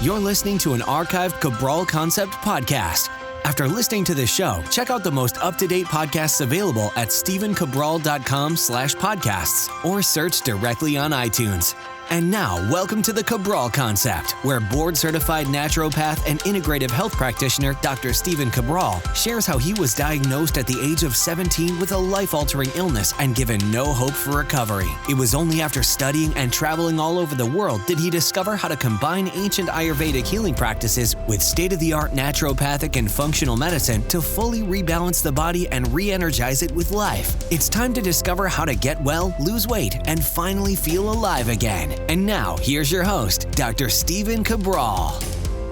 You're listening to an archived Cabral Concept podcast. After listening to this show, check out the most up-to-date podcasts available at stephencabral.com/podcasts or search directly on iTunes. And now, welcome to the Cabral Concept, where board-certified naturopath and integrative health practitioner Dr. Stephen Cabral shares how he was diagnosed at the age of 17 with a life-altering illness and given no hope for recovery. It was only after studying and traveling all over the world did he discover how to combine ancient Ayurvedic healing practices with state-of-the-art naturopathic and functional medicine to fully rebalance the body and re-energize it with life. It's time to discover how to get well, lose weight, and finally feel alive again. And now, here's your host, Dr. Stephen Cabral.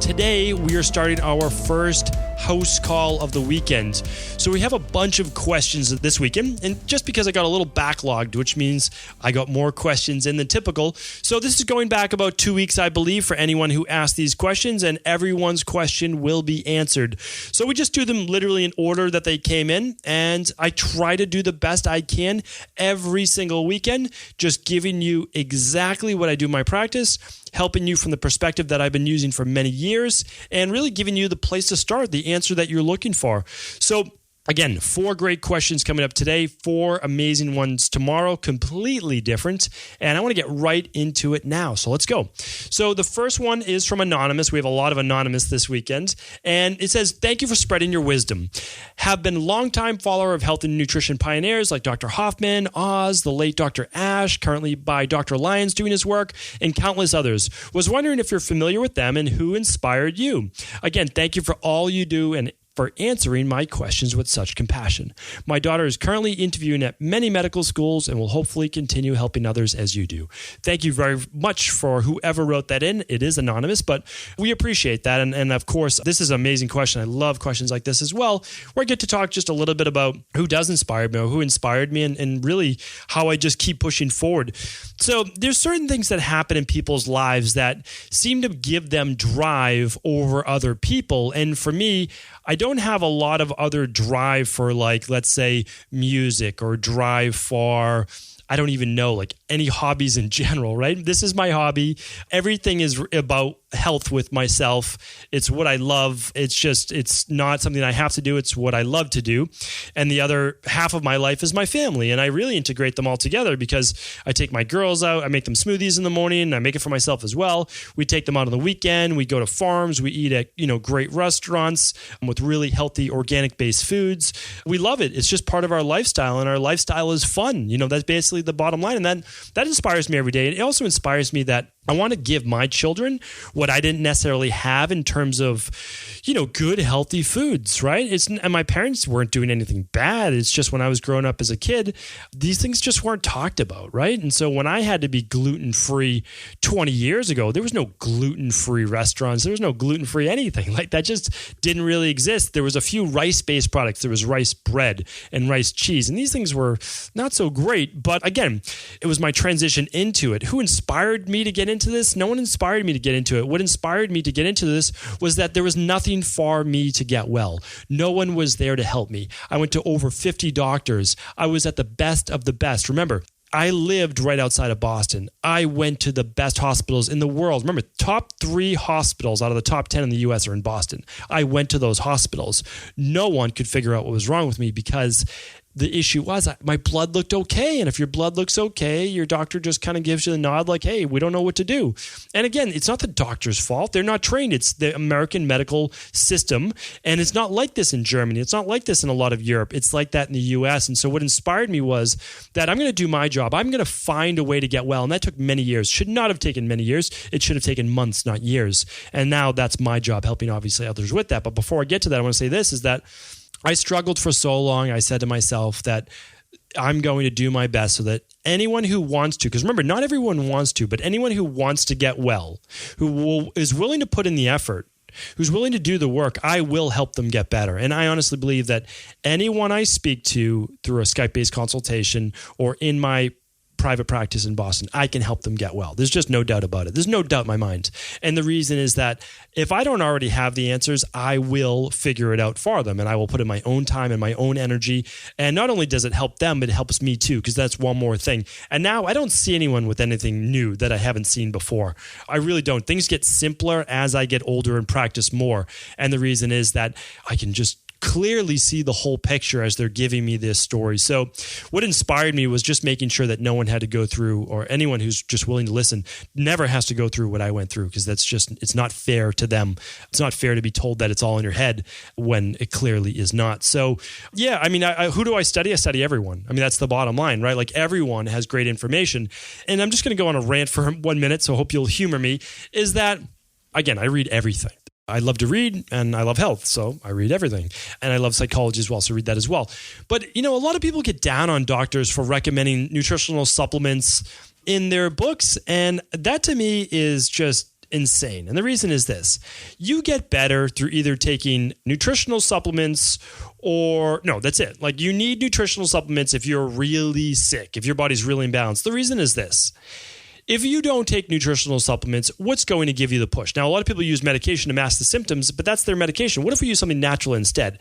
Today, we are starting our first house call of the weekend. So we have a bunch of questions this weekend, and just because I got a little backlogged, which means I got more questions in than typical. So this is going back about 2 weeks, I believe, for anyone who asked these questions, and everyone's question will be answered. So we just do them literally in order that they came in, and I try to do the best I can every single weekend, just giving you exactly what I do in my practice, helping you from the perspective that I've been using for many years, and really giving you the place to start, the answer that you're looking for. So again, 4 great questions coming up today, 4 amazing ones tomorrow, completely different. And I want to get right into it now. So let's go. So the first one is from Anonymous. We have a lot of Anonymous this weekend. And it says, thank you for spreading your wisdom. Have been longtime follower of health and nutrition pioneers like Dr. Hoffman Oz, the late Dr. Asche, currently by Dr. Lyons doing his work, and countless others. Was wondering if you're familiar with them and who inspired you. Again, thank you for all you do and for answering my questions with such compassion. My daughter is currently interviewing at many medical schools and will hopefully continue helping others as you do. Thank you very much for whoever wrote that in. It is anonymous, but we appreciate that. And of course, this is an amazing question. I love questions like this as well, where I get to talk just a little bit about who does inspire me or who inspired me and really how I just keep pushing forward. So there's certain things that happen in people's lives that seem to give them drive over other people. And for me, I don't have a lot of other drive for, like, let's say music or drive for, I don't even know, like any hobbies in general, right? This is my hobby. Everything is about health with myself. It's what I love. It's not something I have to do. It's what I love to do. And the other half of my life is my family. And I really integrate them all together because I take my girls out. I make them smoothies in the morning. I make it for myself as well. We take them out on the weekend. We go to farms. We eat at, great restaurants with really healthy organic based foods. We love it. It's just part of our lifestyle, and our lifestyle is fun. That's basically the bottom line. And that inspires me every day. It also inspires me that I want to give my children what I didn't necessarily have in terms of, good, healthy foods, right? And my parents weren't doing anything bad. It's just when I was growing up as a kid, these things just weren't talked about, right? And so when I had to be gluten-free 20 years ago, there was no gluten-free restaurants. There was no gluten-free anything. Like, that just didn't really exist. There was a few rice-based products. There was rice bread and rice cheese. And these things were not so great. But again, it was my transition into it. Who inspired me to get into this? No one inspired me to get into it. What inspired me to get into this was that there was nothing for me to get well. No one was there to help me. I went to over 50 doctors. I was at the best of the best. Remember, I lived right outside of Boston. I went to the best hospitals in the world. Remember, top 3 hospitals out of the top 10 in the US are in Boston. I went to those hospitals. No one could figure out what was wrong with me because the issue was my blood looked okay. And if your blood looks okay, your doctor just kind of gives you the nod like, hey, we don't know what to do. And again, it's not the doctor's fault. They're not trained. It's the American medical system. And it's not like this in Germany. It's not like this in a lot of Europe. It's like that in the US. And so what inspired me was that I'm going to do my job. I'm going to find a way to get well. And that took many years. Should not have taken many years. It should have taken months, not years. And now that's my job, helping obviously others with that. But before I get to that, I want to say this is that I struggled for so long. I said to myself that I'm going to do my best so that anyone who wants to, because remember, not everyone wants to, but anyone who wants to get well, is willing to put in the effort, who's willing to do the work, I will help them get better. And I honestly believe that anyone I speak to through a Skype-based consultation or in my private practice in Boston. I can help them get well. There's just no doubt about it. There's no doubt in my mind. And the reason is that if I don't already have the answers, I will figure it out for them, and I will put in my own time and my own energy. And not only does it help them, but it helps me too, because that's one more thing. And now I don't see anyone with anything new that I haven't seen before. I really don't. Things get simpler as I get older and practice more. And the reason is that I can just clearly see the whole picture as they're giving me this story. So what inspired me was just making sure that no one had to go through, or anyone who's just willing to listen never has to go through what I went through, because it's not fair to them. It's not fair to be told that it's all in your head when it clearly is not. So yeah, I mean, who do I study? I study everyone. I mean, that's the bottom line, right? Like, everyone has great information. And I'm just going to go on a rant for 1 minute, so I hope you'll humor me, is that, again, I read everything. I love to read, and I love health, so I read everything. And I love psychology as well, so read that as well. But, a lot of people get down on doctors for recommending nutritional supplements in their books, and that to me is just insane. And the reason is this: you get better through either taking nutritional supplements or, no, that's it. Like, you need nutritional supplements if you're really sick, if your body's really imbalanced. The reason is this: if you don't take nutritional supplements, what's going to give you the push? Now, a lot of people use medication to mask the symptoms, but that's their medication. What if we use something natural instead?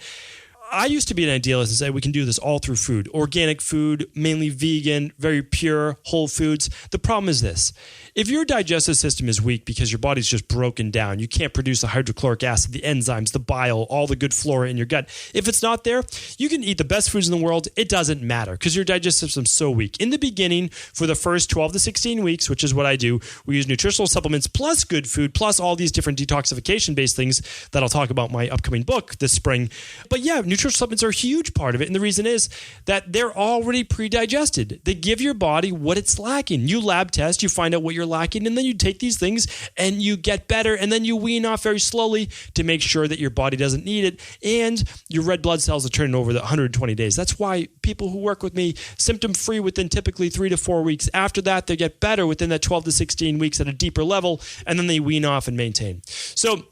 I used to be an idealist and say we can do this all through food. Organic food, mainly vegan, very pure, whole foods. The problem is this: if your digestive system is weak because your body's just broken down, you can't produce the hydrochloric acid, the enzymes, the bile, all the good flora in your gut. If it's not there, you can eat the best foods in the world. It doesn't matter because your digestive system's so weak. In the beginning, for the first 12 to 16 weeks, which is what I do, we use nutritional supplements plus good food plus all these different detoxification-based things that I'll talk about in my upcoming book this spring. But yeah, nutritional supplements are a huge part of it. And the reason is that they're already pre-digested. They give your body what it's lacking. You lab test, you find out what you're lacking, and then you take these things and you get better, and then you wean off very slowly to make sure that your body doesn't need it, and your red blood cells are turning over the 120 days. That's why people who work with me, symptom-free within typically 3 to 4 weeks. After that, they get better within that 12 to 16 weeks at a deeper level, and then they wean off and maintain. So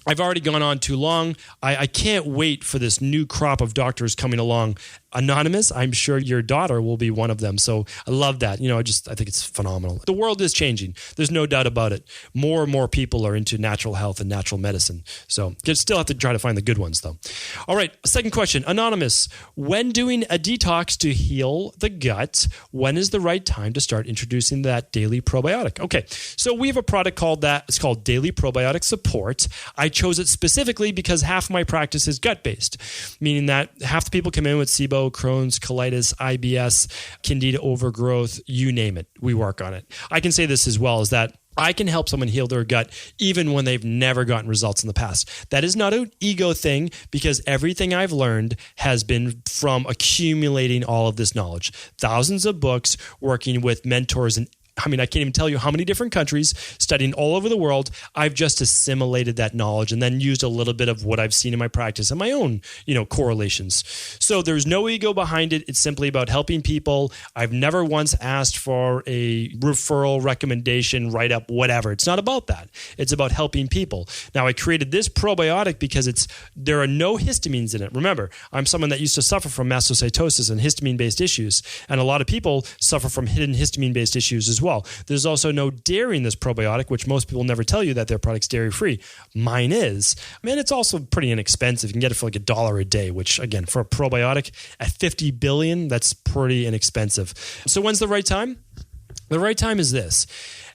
I've already gone on too long. I can't wait for this new crop of doctors coming along. Anonymous, I'm sure your daughter will be one of them. So I love that. I think it's phenomenal. The world is changing. There's no doubt about it. More and more people are into natural health and natural medicine. So you still have to try to find the good ones, though. All right, second question. Anonymous, when doing a detox to heal the gut, when is the right time to start introducing that daily probiotic? Okay, so we have a product called that. It's called Daily Probiotic Support. I chose it specifically because half my practice is gut-based, meaning that half the people come in with SIBO, Crohn's, colitis, IBS, candida overgrowth, you name it. We work on it. I can say this as well, is that I can help someone heal their gut even when they've never gotten results in the past. That is not an ego thing, because everything I've learned has been from accumulating all of this knowledge. Thousands of books, working with mentors and I can't even tell you how many different countries, studying all over the world. I've just assimilated that knowledge and then used a little bit of what I've seen in my practice and my own, correlations. So there's no ego behind it. It's simply about helping people. I've never once asked for a referral, recommendation, write-up, whatever. It's not about that. It's about helping people. Now, I created this probiotic because there are no histamines in it. Remember, I'm someone that used to suffer from mastocytosis and histamine-based issues, and a lot of people suffer from hidden histamine-based issues as well. There's also no dairy in this probiotic, which most people never tell you that their product's dairy-free. Mine is. It's also pretty inexpensive. You can get it for like $1 a day, which, again, for a probiotic at 50 billion, that's pretty inexpensive. So when's the right time? The right time is this.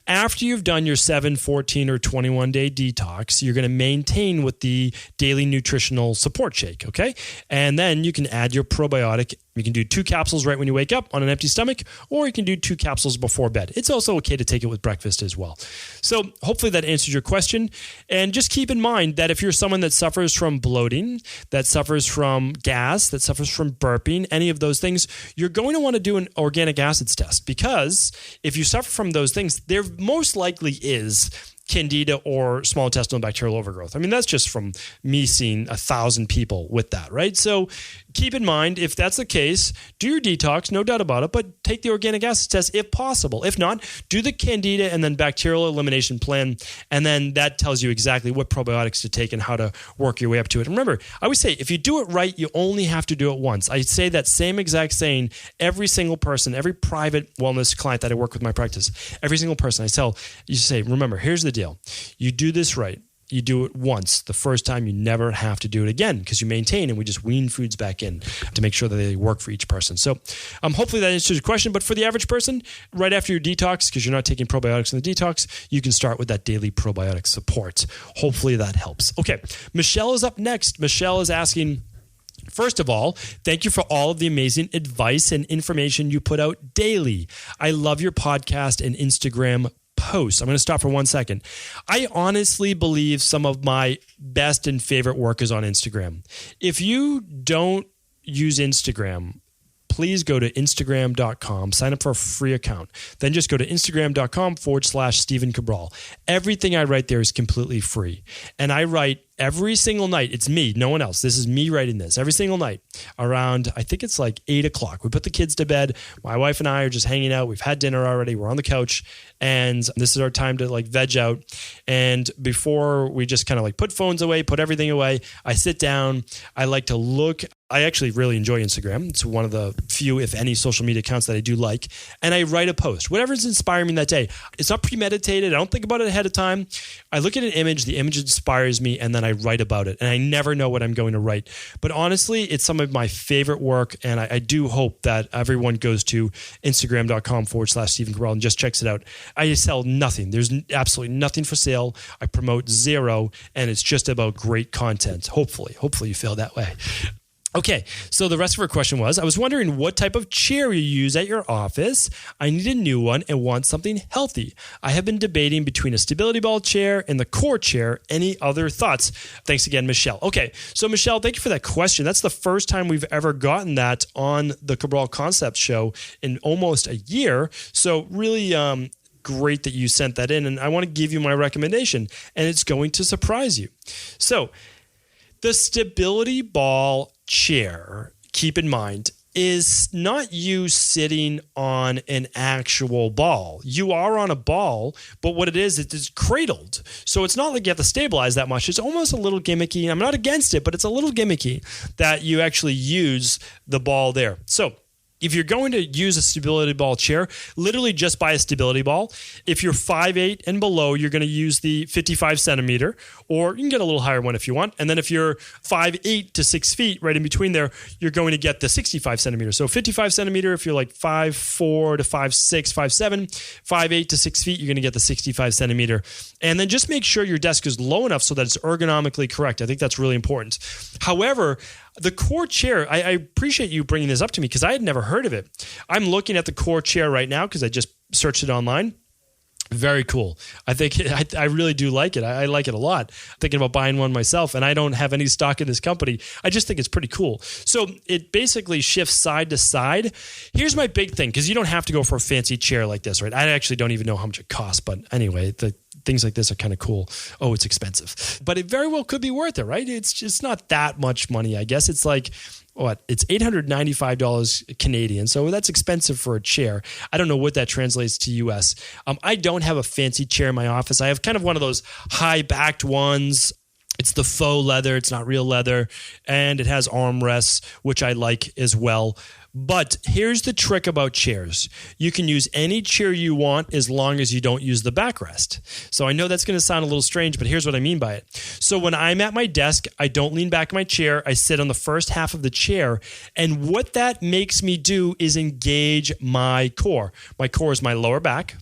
After you've done your 7, 14, or 21-day detox, you're going to maintain with the daily nutritional support shake, okay? And then you can add your probiotic. You can do 2 capsules right when you wake up on an empty stomach, or you can do 2 capsules before bed. It's also okay to take it with breakfast as well. So hopefully that answers your question. And just keep in mind that if you're someone that suffers from bloating, that suffers from gas, that suffers from burping, any of those things, you're going to want to do an organic acids test, because if you suffer from those things, there most likely is candida or small intestinal bacterial overgrowth. I mean, that's just from me seeing 1,000 people with that, right? So keep in mind, if that's the case, do your detox, no doubt about it, but take the organic acid test if possible. If not, do the candida and then bacterial elimination plan, and then that tells you exactly what probiotics to take and how to work your way up to it. And remember, I always say, if you do it right, you only have to do it once. I say that same exact saying every single person, every private wellness client that I work with in my practice, every single person I tell, you say, remember, here's the deal. You do this right. You do it once. The first time, you never have to do it again because you maintain, and we just wean foods back in to make sure that they work for each person. So hopefully that answers your question. But for the average person, right after your detox, because you're not taking probiotics in the detox, you can start with that daily probiotic support. Hopefully that helps. Okay, Michelle is up next. Michelle is asking, first of all, thank you for all of the amazing advice and information you put out daily. I love your podcast and Instagram posts. I'm going to stop for 1 second. I honestly believe some of my best and favorite work is on Instagram. If you don't use Instagram, please go to Instagram.com, sign up for a free account. Then just go to Instagram.com/Stephen Cabral. Everything I write there is completely free. And I write every single night. It's me, no one else. This is me writing this every single night around, I think it's like 8 o'clock. We put the kids to bed. My wife and I are just hanging out. We've had dinner already. We're on the couch. And this is our time to like veg out. And before we just kind of like put phones away, put everything away, I sit down. I like to look. I actually really enjoy Instagram. It's one of the few, if any, social media accounts that I do like. And I write a post, whatever's inspiring me that day. It's not premeditated. I don't think about it ahead of time. I look at an image, the image inspires me, and then I write about it. And I never know what I'm going to write. But honestly, it's some of my favorite work. And I do hope that everyone goes to Instagram.com/Stephen Cabral and just checks it out. I sell nothing. There's absolutely nothing for sale. I promote zero. And it's just about great content. Hopefully you feel that way. Okay, so the rest of her question was, I was wondering what type of chair you use at your office. I need a new one and want something healthy. I have been debating between a stability ball chair and the core chair. Any other thoughts? Thanks again, Michelle. Okay, so Michelle, thank you for that question. That's the first time we've ever gotten that on the Cabral Concept Show in almost a year. So really great that you sent that in, and I want to give you my recommendation, and it's going to surprise you. So the stability ball chair, keep in mind, is not you sitting on an actual ball. You are on a ball, but what it is, it's cradled. So it's not like you have to stabilize that much. It's almost a little gimmicky. I'm not against it, but it's a little gimmicky that you actually use the ball there. So if you're going to use a stability ball chair, literally just buy a stability ball. If you're 5'8" and below, you're going to use the 55 centimeter, or you can get a little higher one if you want. And then if you're 5'8" to 6 feet, right in between there, you're going to get the 65 centimeter. So 55 centimeter, if you're like 5'4" to 5'6", 5'7", 5'8" to 6 feet, you're going to get the 65 centimeter. And then just make sure your desk is low enough so that it's ergonomically correct. I think that's really important. However, the core chair, I appreciate you bringing this up to me because I had never heard of it. I'm looking at the core chair right now because I just searched it online. Very cool. I think I really do like it. I like it a lot. I'm thinking about buying one myself, and I don't have any stock in this company. I just think it's pretty cool. So it basically shifts side to side. Here's my big thing, because you don't have to go for a fancy chair like this, right? I actually don't even know how much it costs, but anyway, the things like this are kind of cool. Oh, it's expensive, but it very well could be worth it, right? It's just not that much money, I guess. It's like, it's $895 Canadian. So that's expensive for a chair. I don't know what that translates to US. I don't have a fancy chair in my office. I have kind of one of those high-backed ones. It's the faux leather. It's not real leather. And it has armrests, which I like as well. But here's the trick about chairs. You can use any chair you want as long as you don't use the backrest. So I know that's going to sound a little strange, but here's what I mean by it. So when I'm at my desk, I don't lean back in my chair. I sit on the first half of the chair. And what that makes me do is engage my core. My core is my lower back.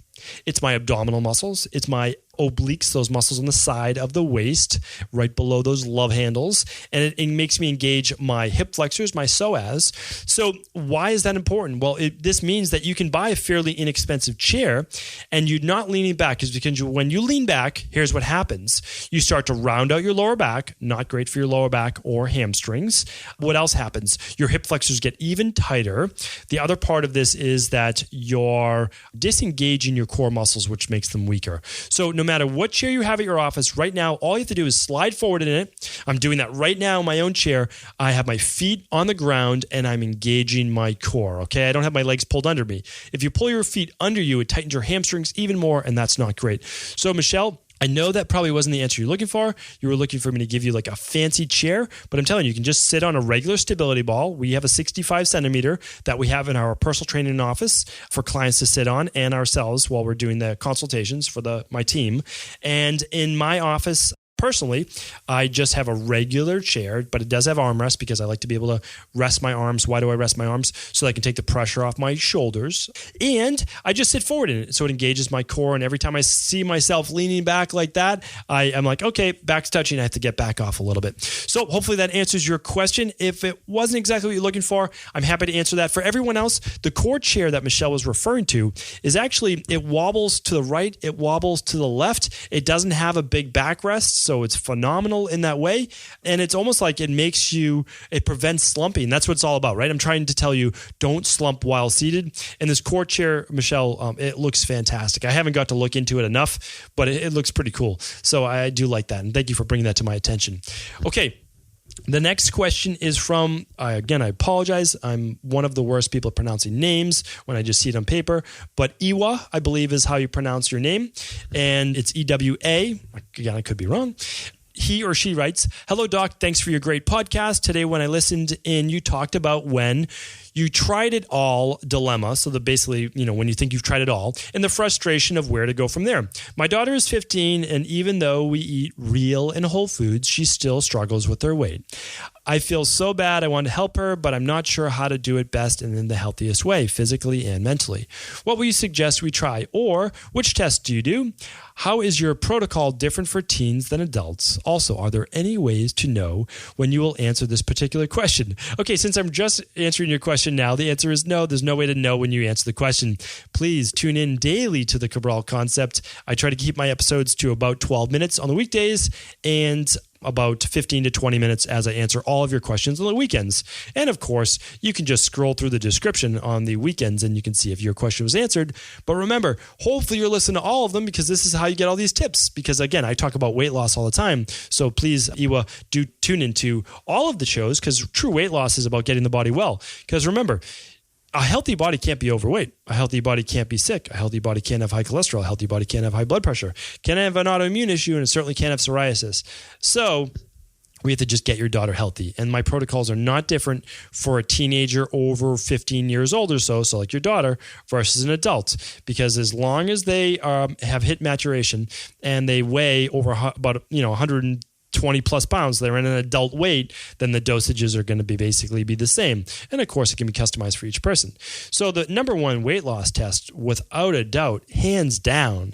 It's my abdominal muscles. It's my obliques, those muscles on the side of the waist, right below those love handles. And it makes me engage my hip flexors, my psoas. So why is that important? Well, this means that you can buy a fairly inexpensive chair and you're not leaning back, because when you lean back, here's what happens. You start to round out your lower back, not great for your lower back or hamstrings. What else happens? Your hip flexors get even tighter. The other part of this is that you're disengaging your core muscles, which makes them weaker. So no matter what chair you have at your office right now, all you have to do is slide forward in it. I'm doing that right now in my own chair. I have my feet on the ground and I'm engaging my core, okay? I don't have my legs pulled under me. If you pull your feet under you, it tightens your hamstrings even more, and that's not great. So, Michelle, I know that probably wasn't the answer you're looking for. You were looking for me to give you like a fancy chair, but I'm telling you, you can just sit on a regular stability ball. We have a 65 centimeter that we have in our personal training office for clients to sit on and ourselves while we're doing the consultations for my team. And in my office, personally, I just have a regular chair, but it does have armrests because I like to be able to rest my arms. Why do I rest my arms? So that I can take the pressure off my shoulders. And I just sit forward in it so it engages my core. And every time I see myself leaning back like that, I'm like, okay, back's touching. I have to get back off a little bit. So hopefully that answers your question. If it wasn't exactly what you're looking for, I'm happy to answer that. For everyone else, the core chair that Michelle was referring to is actually, it wobbles to the right, it wobbles to the left. It doesn't have a big backrest. So it's phenomenal in that way. And it's almost like it prevents slumping. That's what it's all about, right? I'm trying to tell you, don't slump while seated. And this core chair, Michelle, it looks fantastic. I haven't got to look into it enough, but it looks pretty cool. So I do like that. And thank you for bringing that to my attention. Okay. The next question is from, again, I apologize. I'm one of the worst people at pronouncing names when I just see it on paper. But Iwa, I believe, is how you pronounce your name. And it's EWA. Again, I could be wrong. He or she writes, "Hello, Doc. Thanks for your great podcast. Today, when I listened in, you talked about when you tried it all dilemma." So basically, when you think you've tried it all, and the frustration of where to go from there. My daughter is 15, and even though we eat real and whole foods, she still struggles with her weight. I feel so bad. I want to help her, but I'm not sure how to do it best and in the healthiest way, physically and mentally. What will you suggest we try? Or which tests do you do? How is your protocol different for teens than adults? Also, are there any ways to know when you will answer this particular question? Okay, since I'm just answering your question now, the answer is no. There's no way to know when you answer the question. Please tune in daily to the Cabral Concept. I try to keep my episodes to about 12 minutes on the weekdays and about 15 to 20 minutes as I answer all of your questions on the weekends. And of course, you can just scroll through the description on the weekends and you can see if your question was answered. But remember, hopefully you're listening to all of them because this is how you get all these tips. Because again, I talk about weight loss all the time. So please, Iwa, do tune into all of the shows because true weight loss is about getting the body well. Because remember, a healthy body can't be overweight. A healthy body can't be sick. A healthy body can't have high cholesterol. A healthy body can't have high blood pressure. Can't have an autoimmune issue, and it certainly can't have psoriasis. So we have to just get your daughter healthy. And my protocols are not different for a teenager over 15 years old or so like your daughter, versus an adult. Because as long as they have hit maturation and they weigh over about 120 plus pounds, they're in an adult weight, then the dosages are going to basically be the same. And of course, it can be customized for each person. So the number one weight loss test, without a doubt, hands down,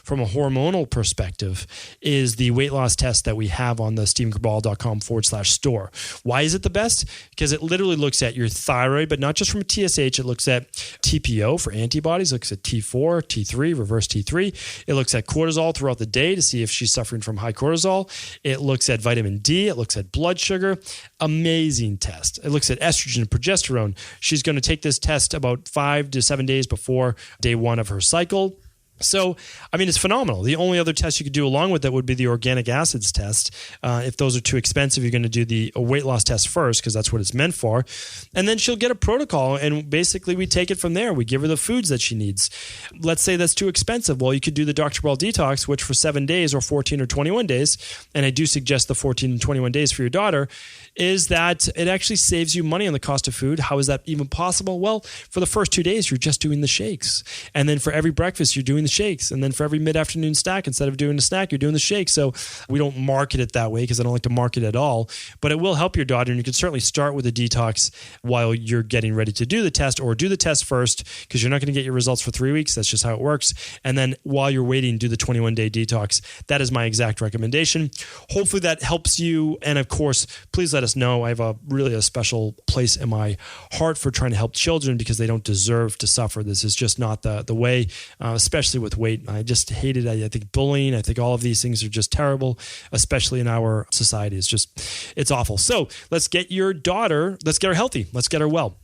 from a hormonal perspective, is the weight loss test that we have on the StephenCabral.com/store. Why is it the best? Because it literally looks at your thyroid, but not just from a TSH. It looks at TPO for antibodies. It looks at T4, T3, reverse T3. It looks at cortisol throughout the day to see if she's suffering from high cortisol. It looks at vitamin D. It looks at blood sugar. Amazing test. It looks at estrogen and progesterone. She's going to take this test about 5 to 7 days before day one of her cycle. So, it's phenomenal. The only other test you could do along with that would be the organic acids test. If those are too expensive, you're going to do the weight loss test first because that's what it's meant for. And then she'll get a protocol and basically we take it from there. We give her the foods that she needs. Let's say that's too expensive. Well, you could do the Dr. Cabral detox, which for 7 days or 14 or 21 days, and I do suggest the 14 and 21 days for your daughter, is that it actually saves you money on the cost of food. How is that even possible? Well, for the first 2 days, you're just doing the shakes. And then for every breakfast, you're doing the shakes. And then for every mid-afternoon snack, instead of doing a snack, you're doing the shake. So we don't market it that way because I don't like to market at all. But it will help your daughter. And you can certainly start with a detox while you're getting ready to do the test, or do the test first because you're not going to get your results for 3 weeks. That's just how it works. And then while you're waiting, do the 21-day detox. That is my exact recommendation. Hopefully that helps you. And of course, please let us know. I have a special place in my heart for trying to help children because they don't deserve to suffer. This is just not the way, especially with weight. I just hate it. I think bullying, I think all of these things are just terrible, especially in our society. It's awful. So let's get your daughter, let's get her healthy. Let's get her well.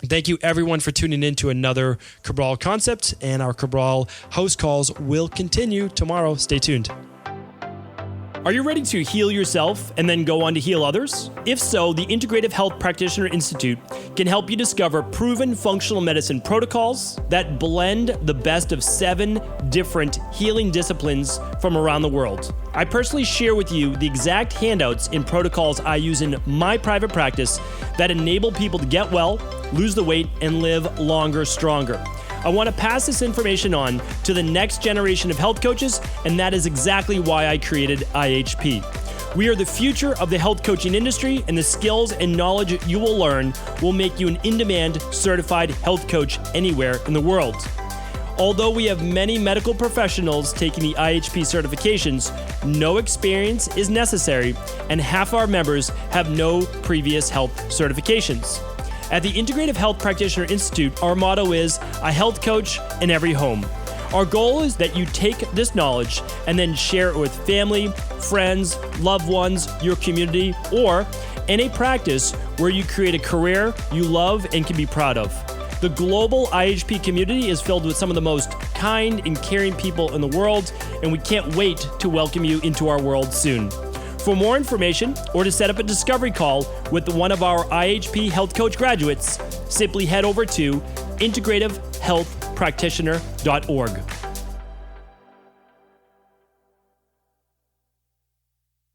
Thank you everyone for tuning in to another Cabral Concept, and our Cabral house calls will continue tomorrow. Stay tuned. Are you ready to heal yourself and then go on to heal others? If so, the Integrative Health Practitioner Institute can help you discover proven functional medicine protocols that blend the best of 7 different healing disciplines from around the world. I personally share with you the exact handouts and protocols I use in my private practice that enable people to get well, lose the weight, and live longer, stronger. I want to pass this information on to the next generation of health coaches, and that is exactly why I created IHP. We are the future of the health coaching industry, and the skills and knowledge you will learn will make you an in-demand certified health coach anywhere in the world. Although we have many medical professionals taking the IHP certifications, no experience is necessary, and half our members have no previous health certifications. At the Integrative Health Practitioner Institute, our motto is a health coach in every home. Our goal is that you take this knowledge and then share it with family, friends, loved ones, your community, or in a practice where you create a career you love and can be proud of. The global IHP community is filled with some of the most kind and caring people in the world, and we can't wait to welcome you into our world soon. For more information or to set up a discovery call with one of our IHP Health Coach graduates, simply head over to integrativehealthpractitioner.org.